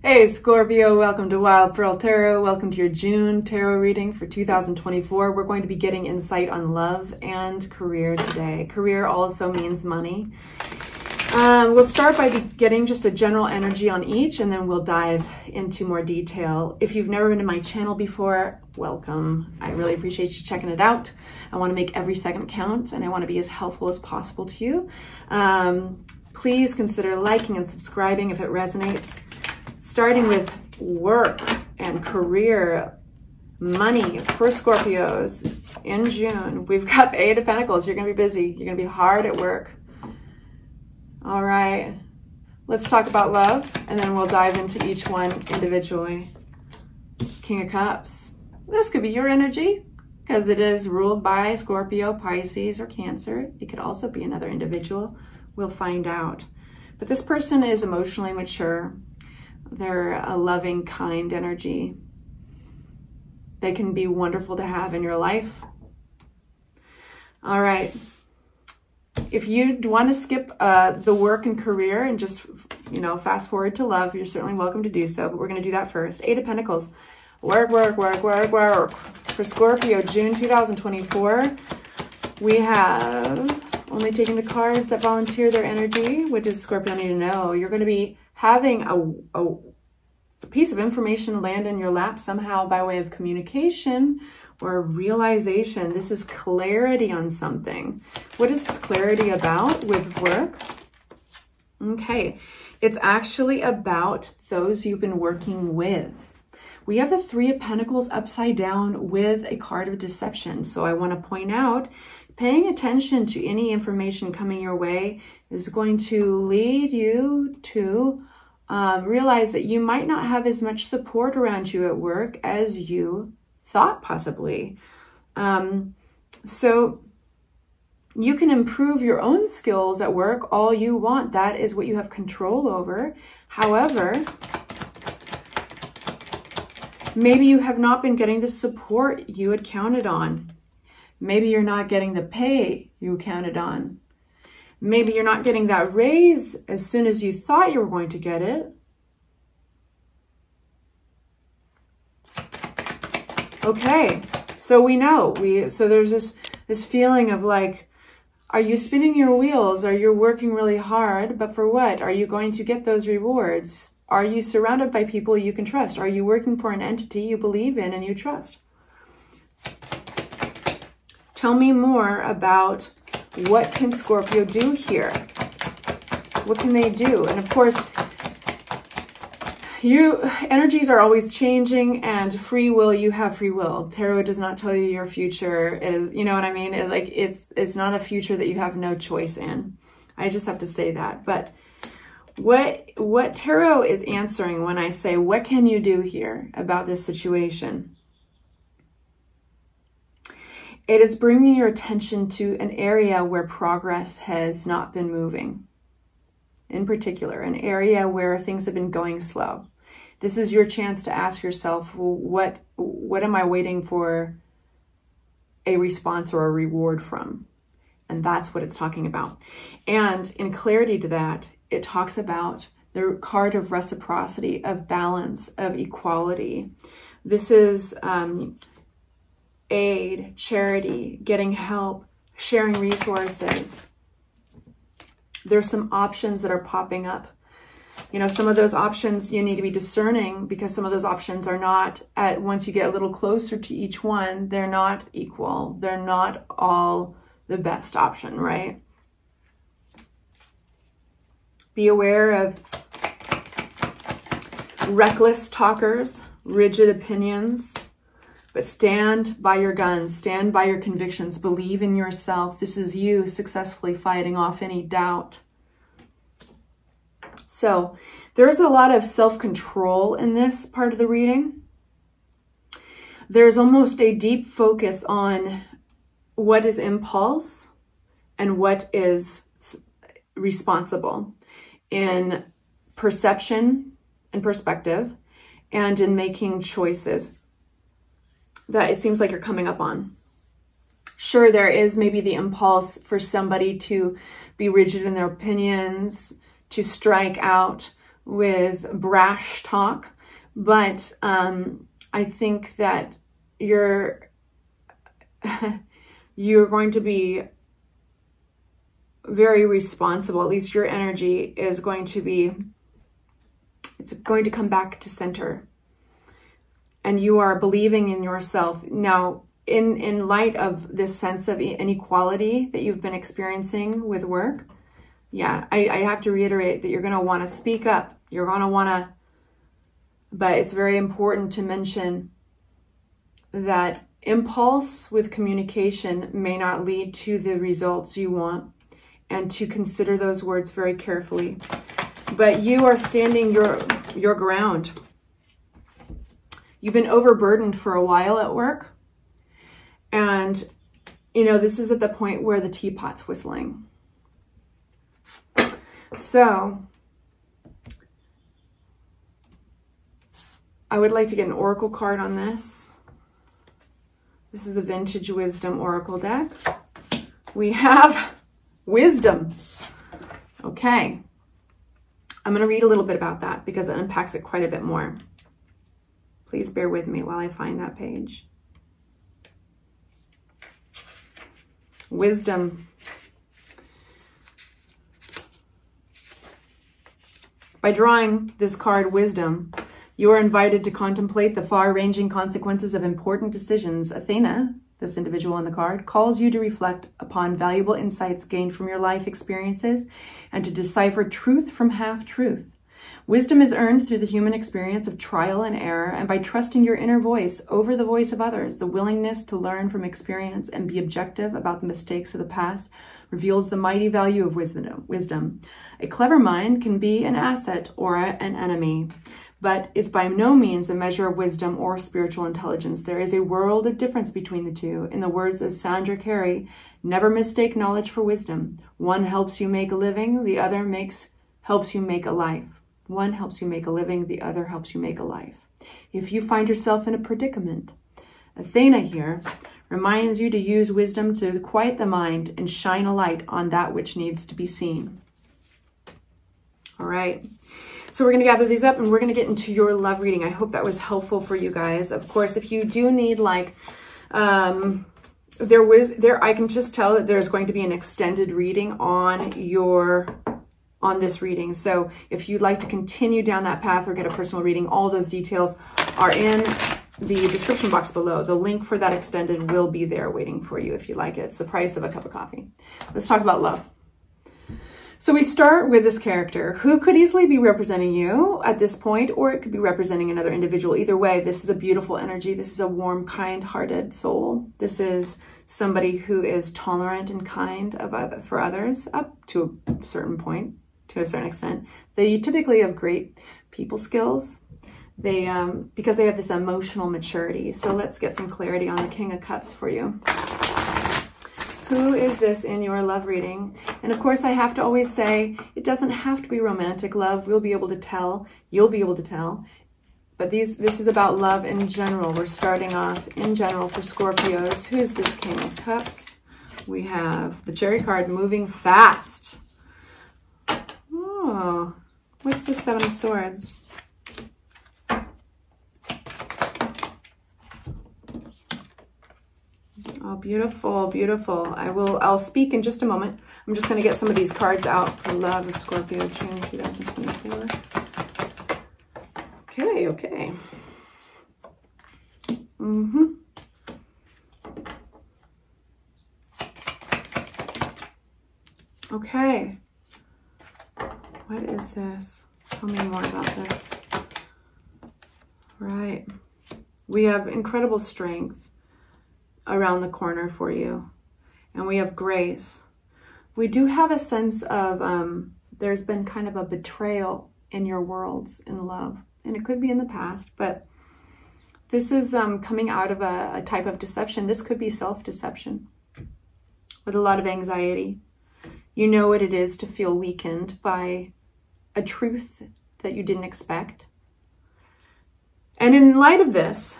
Hey Scorpio, welcome to Wild Pearl Tarot. Welcome to your June tarot reading for 2024. We're going to be getting insight on love and career today. Career also means money. We'll start by getting just a general energy on each, and then we'll dive into more detail. If you've never been to my channel before, welcome. I really appreciate you checking it out. I want to make every second count, and I want to be as helpful as possible to you. Please consider liking and subscribing if it resonates. Starting with work and career, money for Scorpios in June. We've got the Eight of Pentacles. You're going to be busy. You're going to be hard at work. All right. Let's talk about love, and then we'll dive into each one individually. King of Cups. This could be your energy because it is ruled by Scorpio, Pisces, or Cancer. It could also be another individual. We'll find out. But this person is emotionally mature. They're a loving, kind energy. They can be wonderful to have in your life. All right. If you want to skip the work and career and just, fast forward to love, you're certainly welcome to do so, but we're going to do that first. Eight of Pentacles. Work, work, work, work, work. For Scorpio, June 2024, we have only taking the cards that volunteer their energy. What does Scorpio need to know? You're going to be having a piece of information land in your lap somehow by way of communication or realization. This is clarity on something. What is this clarity about with work? Okay, it's actually about those you've been working with. We have the Three of Pentacles upside down with a card of deception. So I want to point out, paying attention to any information coming your way is going to lead you to realize that you might not have as much support around you at work as you thought possibly. So you can improve your own skills at work all you want. That is what you have control over. However, maybe you have not been getting the support you had counted on. Maybe you're not getting the pay you counted on. Maybe you're not getting that raise as soon as you thought you were going to get it. Okay, so we know. So there's this feeling of like, are you spinning your wheels? Are you working really hard? But for what? Are you going to get those rewards? Are you surrounded by people you can trust? Are you working for an entity you believe in and you trust? Tell me more about what can Scorpio do here? What can they do? And of course, energies are always changing, and free will, you have free will. Tarot does not tell you your future. It is, you know what I mean? It's not a future that you have no choice in. I just have to say that. But what Tarot is answering when I say, what can you do here about this situation? It is bringing your attention to an area where progress has not been moving. In particular, an area where things have been going slow. This is your chance to ask yourself, well, what am I waiting for a response or a reward from? And that's what it's talking about. And in clarity to that, it talks about the card of reciprocity, of balance, of equality. This is aid, charity, getting help, sharing resources. There's some options that are popping up. Some of those options you need to be discerning, because some of those options are not, once you get a little closer to each one, they're not equal. They're not all the best option, right? Be aware of reckless talkers, rigid opinions, but stand by your guns, stand by your convictions, believe in yourself. This is you successfully fighting off any doubt. So there's a lot of self-control in this part of the reading. There's almost a deep focus on what is impulse and what is responsible in perception and perspective, and in making choices that it seems like you're coming up on. Sure, there is maybe the impulse for somebody to be rigid in their opinions, to strike out with brash talk, but I think that you're going to be very responsible. At least your energy is going to be, it's going to come back to center. And you are believing in yourself. Now, in light of this sense of inequality that you've been experiencing with work, yeah, I have to reiterate that you're going to want to speak up. You're going to want to, but it's very important to mention that impulse with communication may not lead to the results you want, and to consider those words very carefully. But you are standing your ground. You've been overburdened for a while at work. And, you know, this is at the point where the teapot's whistling. So, I would like to get an oracle card on this. This is the Vintage Wisdom Oracle deck. We have wisdom. Okay. I'm going to read a little bit about that because it unpacks it quite a bit more. Please bear with me while I find that page. Wisdom. By drawing this card, Wisdom, you are invited to contemplate the far-ranging consequences of important decisions. Athena, this individual on the card, calls you to reflect upon valuable insights gained from your life experiences and to decipher truth from half-truth. Wisdom is earned through the human experience of trial and error, and by trusting your inner voice over the voice of others. The willingness to learn from experience and be objective about the mistakes of the past reveals the mighty value of wisdom. A clever mind can be an asset or an enemy, but is by no means a measure of wisdom or spiritual intelligence. There is a world of difference between the two. In the words of Sandra Carey, never mistake knowledge for wisdom. One helps you make a living, the other helps you make a life. One helps you make a living, the other helps you make a life. If you find yourself in a predicament, Athena here reminds you to use wisdom to quiet the mind and shine a light on that which needs to be seen. All right. So we're going to gather these up and we're going to get into your love reading. I hope that was helpful for you guys. Of course, if you do need like, I can just tell that there's going to be an extended reading on this reading. So if you'd like to continue down that path or get a personal reading, all those details are in the description box below. The link for that extended will be there waiting for you if you like it. It's the price of a cup of coffee. Let's talk about love. So we start with this character who could easily be representing you at this point, or it could be representing another individual. Either way, this is a beautiful energy. This is a warm, kind-hearted soul. This is somebody who is tolerant and kind for others up to a certain point, to a certain extent. They typically have great people skills. They because they have this emotional maturity. So let's get some clarity on the King of Cups for you. Who is this in your love reading? And of course, I have to always say, it doesn't have to be romantic love. We'll be able to tell. You'll be able to tell. But this is about love in general. We're starting off in general for Scorpios. Who's this King of Cups? We have the Cherry card, moving fast. Oh, what's the Seven of Swords? Oh, beautiful, beautiful. I'll speak in just a moment. I'm just going to get some of these cards out for love of Scorpio, June 2024. Okay. Okay. What is this? Tell me more about this. Right. We have incredible strength around the corner for you. And we have grace. We do have a sense of there's been kind of a betrayal in your worlds in love. And it could be in the past, but this is coming out of a type of deception. This could be self-deception with a lot of anxiety. You know what it is to feel weakened by a truth that you didn't expect. And in light of this,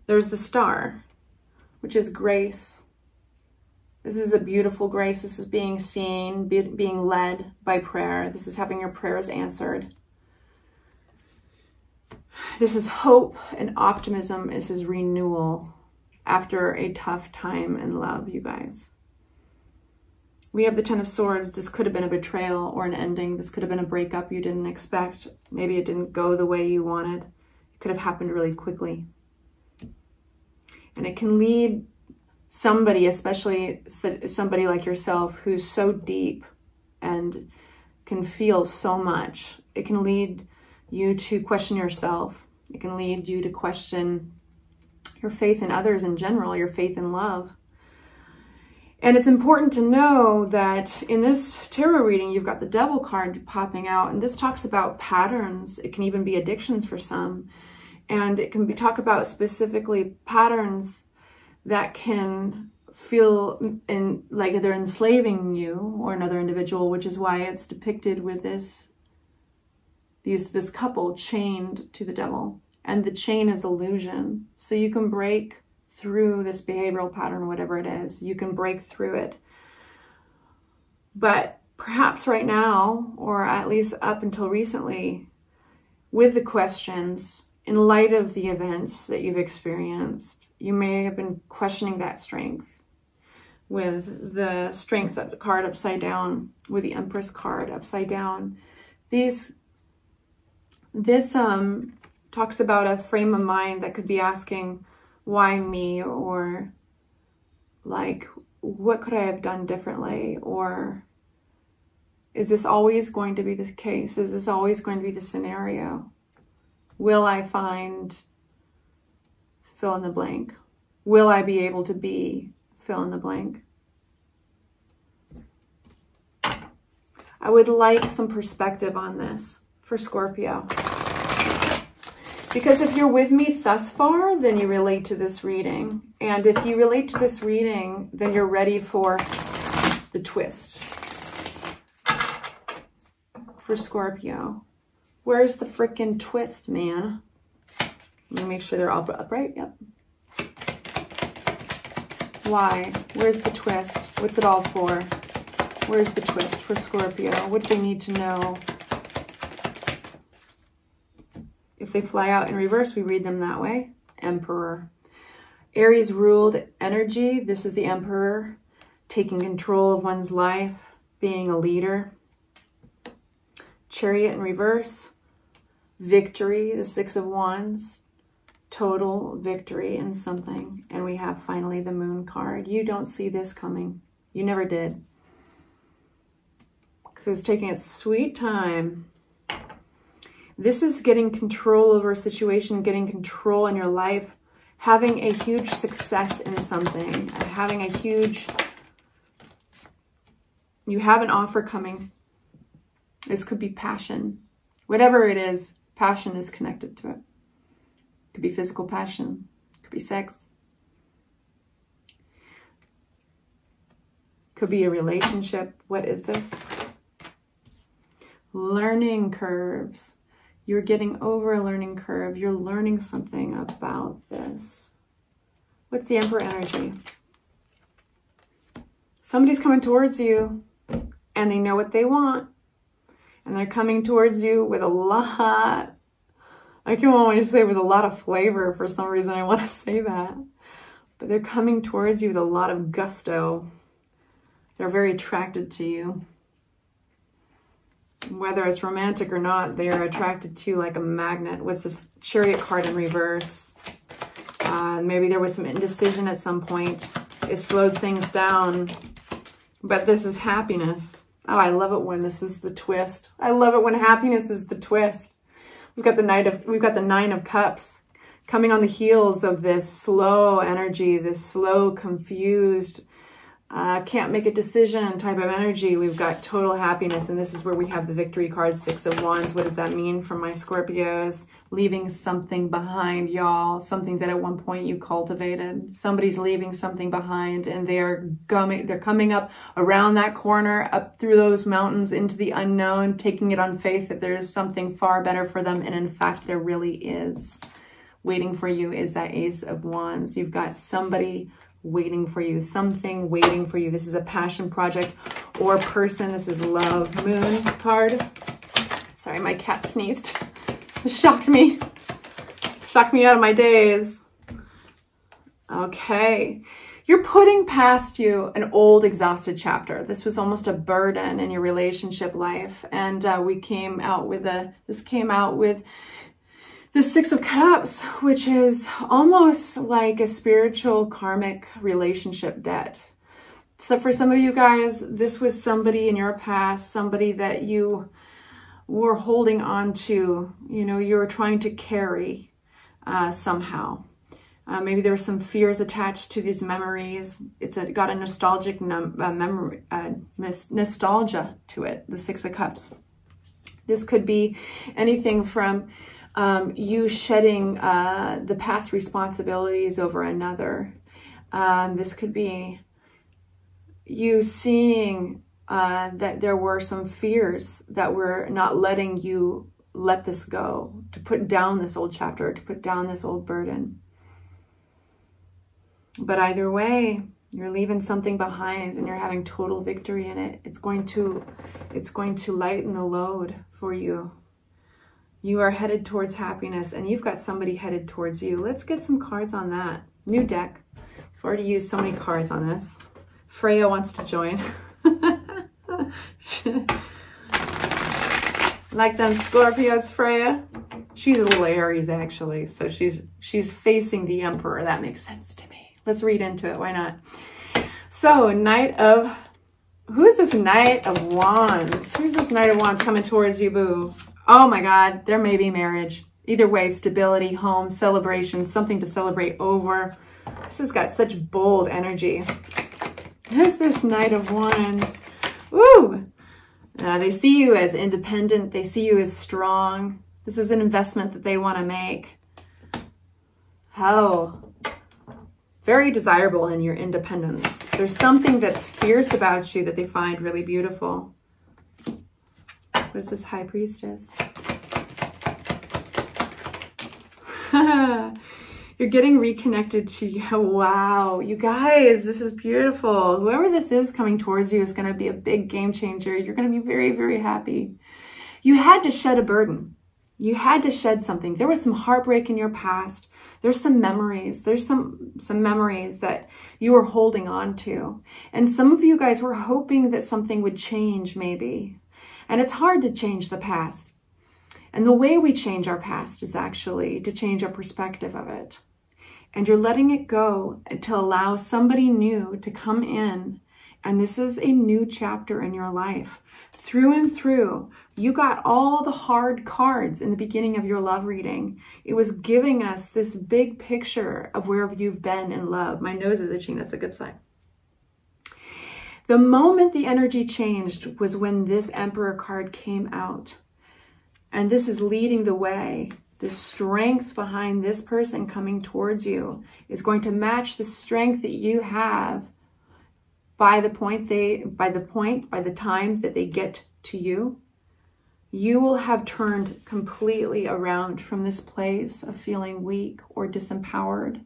there's the Star, which is grace. This is a beautiful grace. This is being seen, being led by prayer. This is having your prayers answered. This is hope and optimism. This is renewal after a tough time in love, you guys. We have the Ten of Swords. This could have been a betrayal or an ending. This could have been a breakup you didn't expect. Maybe it didn't go the way you wanted. It could have happened really quickly. And it can lead somebody, especially somebody like yourself, who's so deep and can feel so much. It can lead you to question yourself. It can lead you to question your faith in others in general, your faith in love. And it's important to know that in this tarot reading, you've got the Devil card popping out, and this talks about patterns. It can even be addictions for some. And it can talk about specifically patterns that can feel like they're enslaving you or another individual, which is why it's depicted with this couple chained to the devil. And the chain is illusion. So you can break through this behavioral pattern, whatever it is. You can break through it. But perhaps right now, or at least up until recently, with the questions, in light of the events that you've experienced, you may have been questioning that strength. With the Strength card upside down, with the Empress card upside down. This talks about a frame of mind that could be asking, why me? Or like, what could I have done differently? Or is this always going to be the case? Is this always going to be the scenario? Will I find fill in the blank? Will I be able to be fill in the blank? I would like some perspective on this for Scorpio. Because if you're with me thus far, then you relate to this reading. And if you relate to this reading, then you're ready for the twist. For Scorpio. Where's the frickin' twist, man? Let me make sure they're all upright. Yep. Why? Where's the twist? What's it all for? Where's the twist for Scorpio? What do they need to know? If they fly out in reverse, we read them that way. Emperor. Aries ruled energy. This is the Emperor, taking control of one's life, being a leader. Chariot in reverse. Victory, the Six of Wands. Total victory in something. And we have finally the Moon card. You don't see this coming. You never did. Because it was taking its sweet time. This is getting control over a situation, getting control in your life, having a huge success in something, having a huge, you have an offer coming. This could be passion. Whatever it is, passion is connected to it. It could be physical passion. It could be sex. Could be a relationship. What is this? Learning curves. You're getting over a learning curve. You're learning something about this. What's the Emperor energy? Somebody's coming towards you and they know what they want. And they're coming towards you with a lot, I can't want to say with a lot of flavor. For some reason, I want to say that. But they're coming towards you with a lot of gusto. They're very attracted to you. Whether it's romantic or not, they are attracted to you like a magnet. What's this Chariot card in reverse? Maybe there was some indecision at some point. It slowed things down. But this is happiness. Oh, I love it when this is the twist. I love it when happiness is the twist. We've got the Nine of Cups coming on the heels of this slow energy, this slow, confused, can't make a decision type of energy. We've got total happiness, and this is where we have the Victory card, Six of Wands. What does that mean for my Scorpios? Leaving something behind, y'all. Something that at one point you cultivated. Somebody's leaving something behind, and they're coming up around that corner, up through those mountains into the unknown, taking it on faith that there is something far better for them, and in fact there really is. Waiting for you is that Ace of Wands. You've got somebody waiting for you. Something waiting for you. This is a passion project or person. This is love. Moon card. Sorry, my cat sneezed. It shocked me. Shocked me out of my daze. Okay. You're putting past you an old, exhausted chapter. This was almost a burden in your relationship life. And this came out with the Six of Cups, which is almost like a spiritual karmic relationship debt. So for some of you guys, this was somebody in your past, somebody that you were holding on to, you know, you were trying to carry somehow. Maybe there were some fears attached to these memories. It's got a nostalgic nostalgia to it, the Six of Cups. This could be anything from you shedding the past responsibilities over another. This could be you seeing that there were some fears that were not letting you let this go, to put down this old chapter, to put down this old burden. But either way, you're leaving something behind and you're having total victory in it. It's going to lighten the load for you. You are headed towards happiness and you've got somebody headed towards you. Let's get some cards on that. New deck. I've already used so many cards on this. Freya wants to join. Like them Scorpios, Freya. She's a little Aries actually, so she's facing the Emperor. That makes sense to me. Let's read into it. Why not? So, who is this Knight of Wands? Who's this Knight of Wands coming towards you, boo? Oh my God, there may be marriage. Either way, stability, home, celebration, something to celebrate over. This has got such bold energy. Who's this Knight of Wands? Woo! They see you as independent. They see you as strong. This is an investment that they want to make. Oh. Very desirable in your independence. There's something that's fierce about you that they find really beautiful. What is this High Priestess? You're getting reconnected to you. Wow, you guys, this is beautiful. Whoever this is coming towards you is going to be a big game changer. You're going to be very, very happy. You had to shed a burden. You had to shed something. There was some heartbreak in your past. There's some memories. There's some memories that you were holding on to. And some of you guys were hoping that something would change maybe. And it's hard to change the past. And the way we change our past is actually to change our perspective of it. And you're letting it go to allow somebody new to come in. And this is a new chapter in your life. Through and through, you got all the hard cards in the beginning of your love reading. It was giving us this big picture of where you've been in love. My nose is itching. That's a good sign. The moment the energy changed was when this Emperor card came out. And this is leading the way. The strength behind this person coming towards you is going to match the strength that you have by the time that they get to you. You will have turned completely around from this place of feeling weak or disempowered.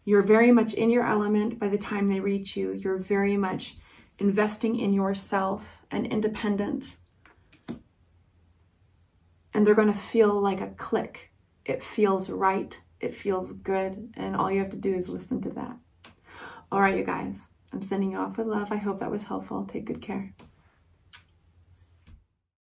You're very much in your element by the time they reach you. You're very much investing in yourself and independent. And they're going to feel like a click. It feels right. It feels good. And all you have to do is listen to that. All right, you guys. I'm sending you off with love. I hope that was helpful. Take good care.